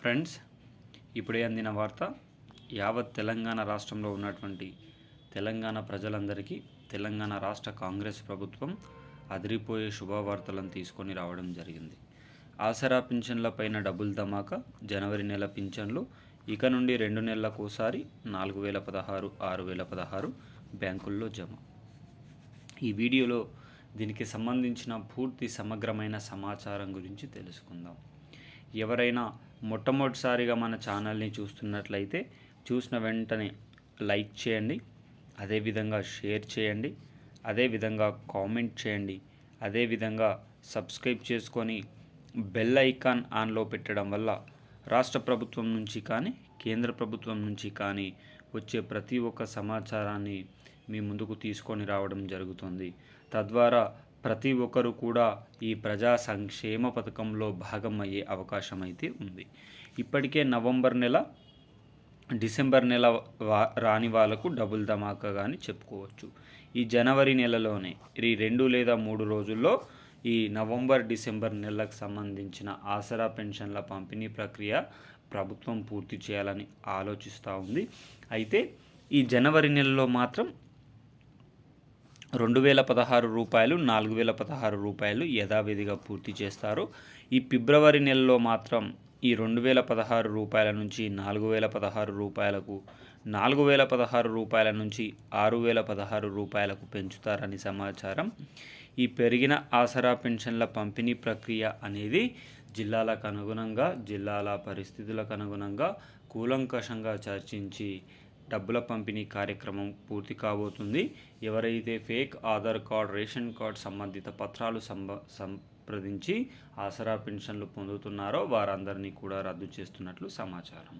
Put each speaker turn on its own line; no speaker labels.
Friends, ఇప్పుడే అందిన వార్త. యావత్ తెలంగాణ రాష్ట్రంలో ఉన్నటువంటి తెలంగాణ ప్రజలందరికీ తెలంగాణ రాష్ట్ర కాంగ్రెస్ ప్రభుత్వం అదిరిపోయే శుభవార్తలను తీసుకొని రావడం జరిగింది. ఆసరా పింఛన్లపైన డబుల్ ధమాకా. జనవరి నెల పింఛన్లు ఇక నుండి 2 నెలలకోసారి 4016, 6016 బ్యాంకుల్లో జమ. ఈ వీడియోలో దీనికి సంబంధించిన పూర్తి సమగ్రమైన సమాచారం గురించి తెలుసుకుందాం. ఎవరైనా మొట్టమొదటిసారిగా మన ఛానల్ని చూస్తున్నట్లయితే చూసిన వెంటనే లైక్ చేయండి, అదేవిధంగా షేర్ చేయండి, అదేవిధంగా కామెంట్ చేయండి, అదేవిధంగా సబ్స్క్రైబ్ చేసుకొని బెల్ ఐకాన్ ఆన్లో పెట్టడం వల్ల రాష్ట్ర ప్రభుత్వం నుంచి కానీ కేంద్ర ప్రభుత్వం నుంచి కానీ వచ్చే ప్రతి ఒక్క సమాచారాన్ని మీ ముందుకు తీసుకొని రావడం జరుగుతుంది. తద్వారా ప్రతి ఒక్కరు కూడా ఈ ప్రజా సంక్షేమ పథకంలో భాగం అయ్యే అవకాశం అయితే ఉంది. ఇప్పటికే నవంబర్ నెల, డిసెంబర్ నెల రాని వాళ్ళకు డబుల్ ధమాకా కానీ చెప్పుకోవచ్చు. ఈ జనవరి నెలలోనే ఈ 2 లేదా 3 రోజుల్లో ఈ నవంబర్, డిసెంబర్ నెలలకు సంబంధించిన ఆసరా పెన్షన్ల పంపిణీ ప్రక్రియ ప్రభుత్వం పూర్తి చేయాలని ఆలోచిస్తూ ఉంది. అయితే ఈ జనవరి నెలలో మాత్రం 2016 రూపాయలు, 4016 రూపాయలు యథావిధిగా పూర్తి చేస్తారు. ఈ ఫిబ్రవరి నెలలో మాత్రం ఈ 2016 రూపాయల నుంచి 4016 రూపాయలకు, 4016 రూపాయల నుంచి 6016 రూపాయలకు పెంచుతారని సమాచారం. ఈ పెరిగిన ఆసరా పెన్షన్ల పంపిణీ ప్రక్రియ అనేది జిల్లాలకు అనుగుణంగా, జిల్లాల పరిస్థితులకు అనుగుణంగా కూలంకషంగా చర్చించి డబ్బుల పంపిణీ కార్యక్రమం పూర్తి కాబోతుంది. ఎవరైతే fake Aadhaar card, ration card సంబంధిత పత్రాలు సంప్రదించి ఆసరా పెన్షన్లు పొందుతున్నారో వారందరినీ కూడా రద్దు చేస్తున్నట్లు సమాచారం.